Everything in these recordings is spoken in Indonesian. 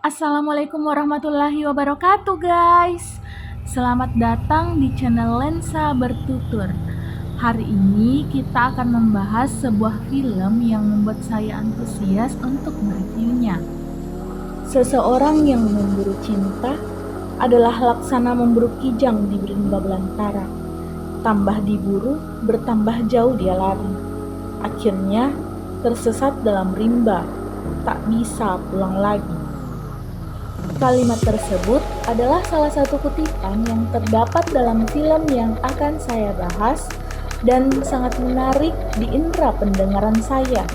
Assalamualaikum warahmatullahi wabarakatuh guys. Selamat datang di channel Lensa Bertutur. Hari ini kita akan membahas sebuah film yang membuat saya antusias untuk mereviewnya. Seseorang yang memburu cinta adalah laksana memburu kijang di rimba belantara. Tambah diburu, bertambah jauh dia lari. Akhirnya tersesat dalam rimba, tak bisa pulang lagi. Kalimat tersebut adalah salah satu kutipan yang terdapat dalam film yang akan saya bahas dan sangat menarik di indera pendengaran saya.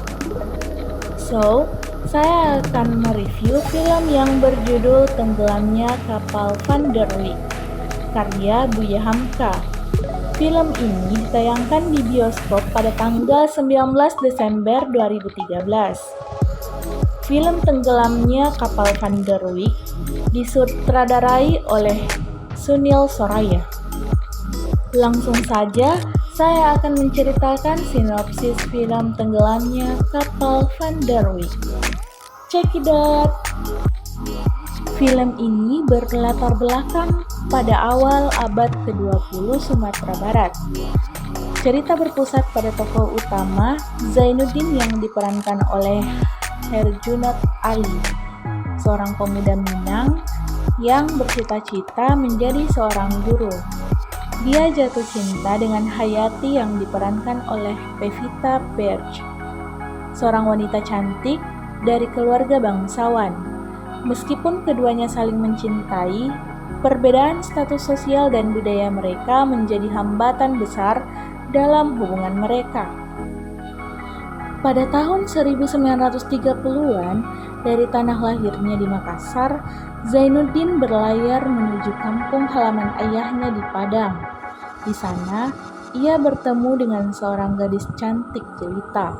So, saya akan mereview film yang berjudul Tenggelamnya Kapal Van der Wijk, karya Buya Hamka. Film ini ditayangkan di bioskop pada tanggal 19 Desember 2013. Film Tenggelamnya Kapal Van der Wijk disutradarai oleh Sunil Soraya. Langsung saja, saya akan menceritakan sinopsis film Tenggelamnya Kapal Van der Wijk. Check it out! Film ini berlatar belakang pada awal abad ke-20 Sumatera Barat. Cerita berpusat pada tokoh utama Zainuddin yang diperankan oleh Herjunot Ali, seorang pemuda Minang yang bercita-cita menjadi seorang guru. Dia jatuh cinta dengan Hayati yang diperankan oleh Pevita Pearce, seorang wanita cantik dari keluarga bangsawan. Meskipun keduanya saling mencintai, perbedaan status sosial dan budaya mereka menjadi hambatan besar dalam hubungan mereka. Pada tahun 1930-an, dari tanah lahirnya di Makassar, Zainuddin berlayar menuju kampung halaman ayahnya di Padang. Di sana, ia bertemu dengan seorang gadis cantik jelita.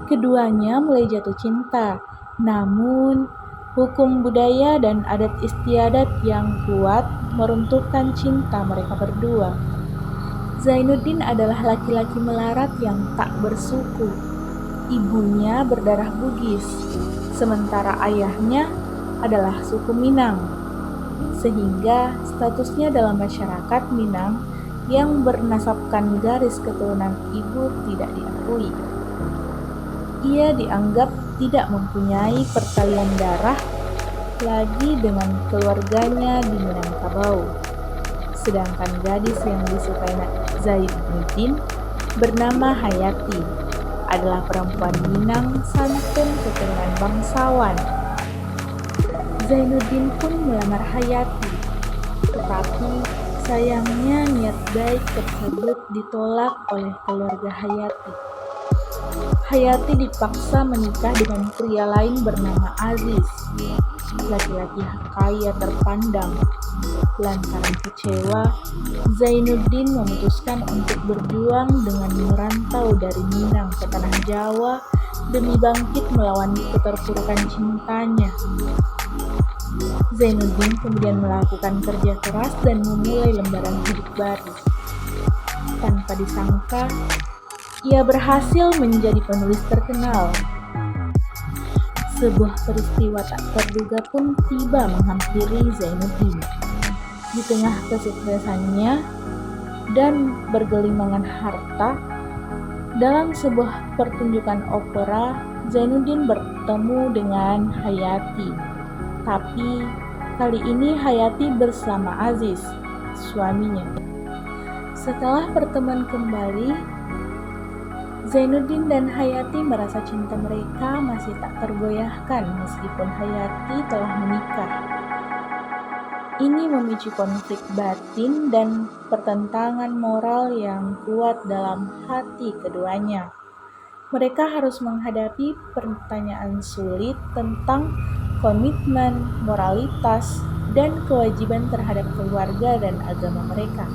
Keduanya mulai jatuh cinta, namun hukum budaya dan adat istiadat yang kuat meruntuhkan cinta mereka berdua. Zainuddin adalah laki-laki melarat yang tak bersuku. Ibunya berdarah Bugis, sementara ayahnya adalah suku Minang, sehingga statusnya dalam masyarakat Minang yang bernasabkan garis keturunan ibu tidak diakui. Ia dianggap tidak mempunyai pertalian darah lagi dengan keluarganya di Minangkabau. Sedangkan gadis yang disukai Zainuddin bernama Hayati, adalah perempuan Minang santun keturunan bangsawan. Zainuddin pun melamar Hayati, tetapi sayangnya niat baik tersebut ditolak oleh keluarga Hayati. Hayati dipaksa menikah dengan pria lain bernama Aziz, laki-laki kaya terpandang. Lantaran kecewa, Zainuddin memutuskan untuk berjuang dengan merantau dari Minang ke tanah Jawa demi bangkit melawan keterpurukan cintanya. Zainuddin kemudian melakukan kerja keras dan memulai lembaran hidup baru. Tanpa disangka, ia berhasil menjadi penulis terkenal. Sebuah peristiwa tak terduga pun tiba menghampiri Zainuddin. Di tengah kesuksesannya dan bergelimangan harta, dalam sebuah pertunjukan opera, Zainuddin bertemu dengan Hayati. Tapi kali ini Hayati bersama Aziz, suaminya. Setelah pertemuan kembali, Zainuddin dan Hayati merasa cinta mereka masih tak tergoyahkan meskipun Hayati telah menikah. Ini memicu konflik batin dan pertentangan moral yang kuat dalam hati keduanya. Mereka harus menghadapi pertanyaan sulit tentang komitmen, moralitas, dan kewajiban terhadap keluarga dan agama mereka.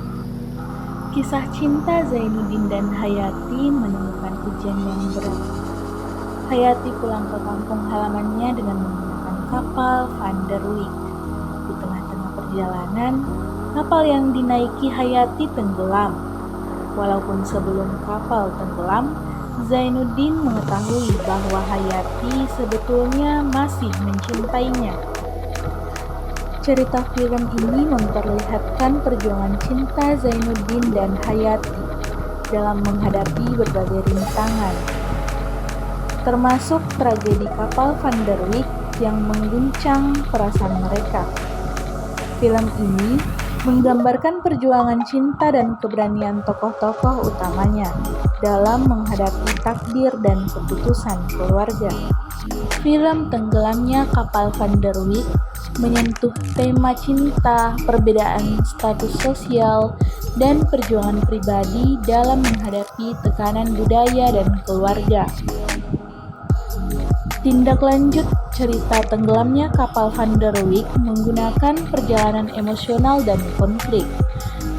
Kisah cinta Zainuddin dan Hayati menemukan ujian yang berat. Hayati pulang ke kampung halamannya dengan menggunakan kapal Van der Wijk. Di tengah-tengah perjalanan, kapal yang dinaiki Hayati tenggelam. Walaupun sebelum kapal tenggelam, Zainuddin mengetahui bahwa Hayati sebetulnya masih mencintainya. Cerita film ini memperlihatkan perjuangan cinta Zainuddin dan Hayati dalam menghadapi berbagai rintangan, termasuk tragedi kapal Van der Wijk yang mengguncang perasaan mereka. Film ini menggambarkan perjuangan cinta dan keberanian tokoh-tokoh utamanya dalam menghadapi takdir dan keputusan keluarga. Film Tenggelamnya Kapal Van der Wijk menyentuh tema cinta, perbedaan status sosial, dan perjuangan pribadi dalam menghadapi tekanan budaya dan keluarga. Tindak lanjut cerita Tenggelamnya Kapal Van der Wijk menggunakan perjalanan emosional dan konflik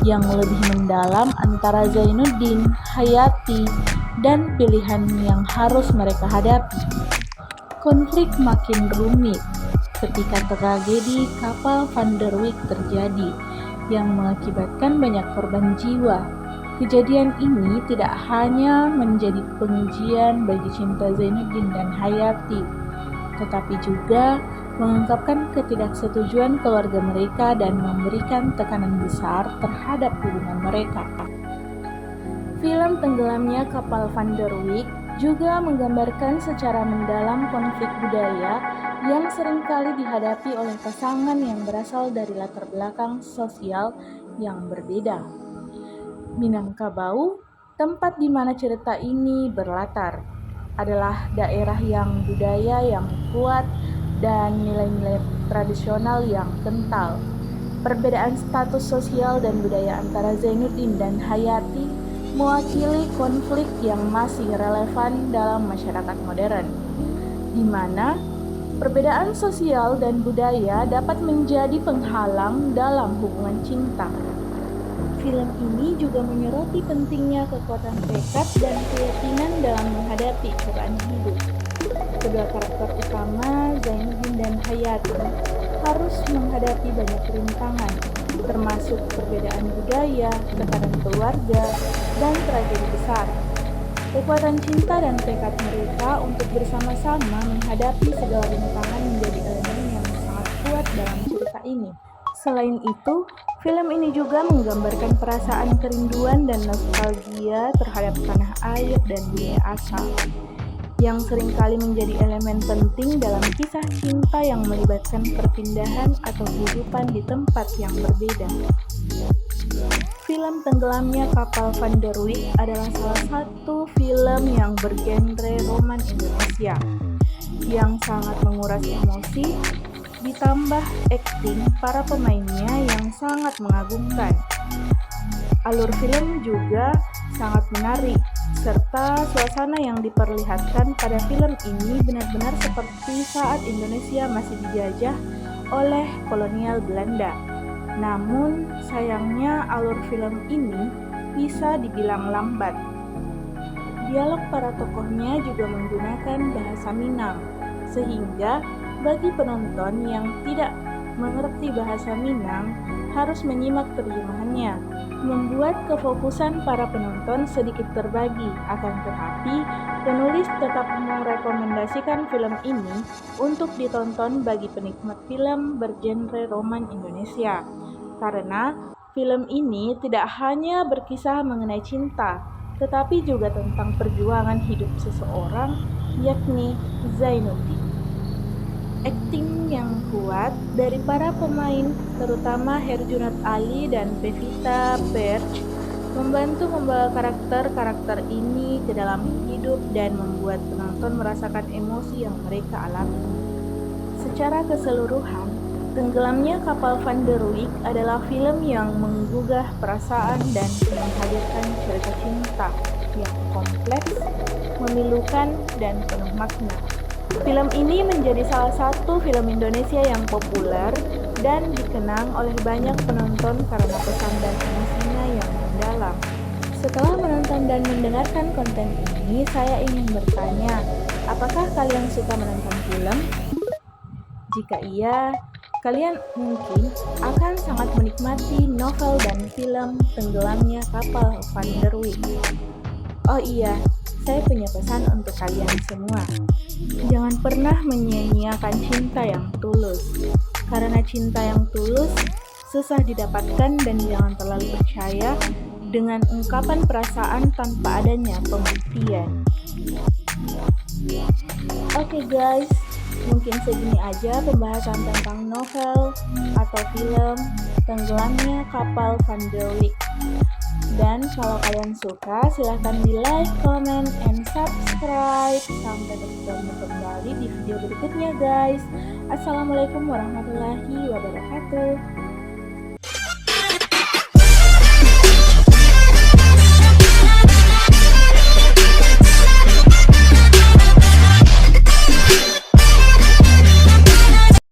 yang lebih mendalam antara Zainuddin, Hayati, dan pilihan yang harus mereka hadapi. Konflik makin rumit ketika tragedi kapal Van der Wijk terjadi yang mengakibatkan banyak korban jiwa. Kejadian ini tidak hanya menjadi pengujian bagi cinta Zainuddin dan Hayati, tetapi juga mengungkapkan ketidaksetujuan keluarga mereka dan memberikan tekanan besar terhadap hubungan mereka. Film Tenggelamnya Kapal Van der Wijk juga menggambarkan secara mendalam konflik budaya yang seringkali dihadapi oleh pasangan yang berasal dari latar belakang sosial yang berbeda. Minangkabau, tempat di mana cerita ini berlatar, adalah daerah yang budaya yang kuat dan nilai-nilai tradisional yang kental. Perbedaan status sosial dan budaya antara Zainuddin dan Hayati mewakili konflik yang masih relevan dalam masyarakat modern, di mana perbedaan sosial dan budaya dapat menjadi penghalang dalam hubungan cinta. Film ini juga menyoroti pentingnya kekuatan tekad dan keyakinan dalam menghadapi cobaan hidup. Kedua karakter utama, Zainuddin dan Hayati, harus menghadapi banyak rintangan, termasuk perbedaan budaya, tekanan keluarga, dan tragedi besar. Kekuatan cinta dan tekad mereka untuk bersama-sama menghadapi segala rintangan menjadi elemen yang sangat kuat dalam cerita ini. Selain itu, film ini juga menggambarkan perasaan kerinduan dan nostalgia terhadap tanah air dan dunia asal, yang seringkali menjadi elemen penting dalam kisah cinta yang melibatkan perpindahan atau kehidupan di tempat yang berbeda. Film Tenggelamnya Kapal Van der Wijk adalah salah satu film yang bergenre roman Indonesia, yang sangat menguras emosi, ditambah akting para pemainnya yang sangat mengagumkan. Alur film juga sangat menarik, serta suasana yang diperlihatkan pada film ini benar-benar seperti saat Indonesia masih dijajah oleh kolonial Belanda. Namun, sayangnya alur film ini bisa dibilang lambat. Dialog para tokohnya juga menggunakan bahasa Minang, sehingga bagi penonton yang tidak mengerti bahasa Minang harus menyimak terjemahannya, membuat kefokusan para penonton sedikit terbagi. Akan tetapi, penulis tetap merekomendasikan film ini untuk ditonton bagi penikmat film bergenre roman Indonesia, karena film ini tidak hanya berkisah mengenai cinta, tetapi juga tentang perjuangan hidup seseorang, yakni Zainuddin. Akting yang kuat dari para pemain, terutama Herjunot Ali dan Pevita Pearce, membantu membawa karakter-karakter ini ke dalam hidup dan membuat penonton merasakan emosi yang mereka alami. Secara keseluruhan, Tenggelamnya Kapal Van der Wijk adalah film yang menggugah perasaan dan menghadirkan cerita cinta yang kompleks, memilukan, dan penuh makna. Film ini menjadi salah satu film Indonesia yang populer dan dikenang oleh banyak penonton karena pesan dan emosinya yang mendalam. Setelah menonton dan mendengarkan konten ini, saya ingin bertanya, apakah kalian suka menonton film? Jika iya, kalian mungkin akan sangat menikmati novel dan film Tenggelamnya Kapal Van der Wijk. Oh iya, saya punya pesan untuk kalian semua. Jangan pernah menyia-nyiakan cinta yang tulus, Karena cinta yang tulus susah didapatkan dan jangan terlalu percaya dengan ungkapan perasaan tanpa adanya pembuktian. Oke guys, mungkin segini aja pembahasan tentang novel atau film Tenggelamnya Kapal Van der Wijk. Dan kalau kalian suka, silahkan di like, comment, and subscribe. Sampai bertemu kembali di video berikutnya guys. Assalamualaikum warahmatullahi wabarakatuh.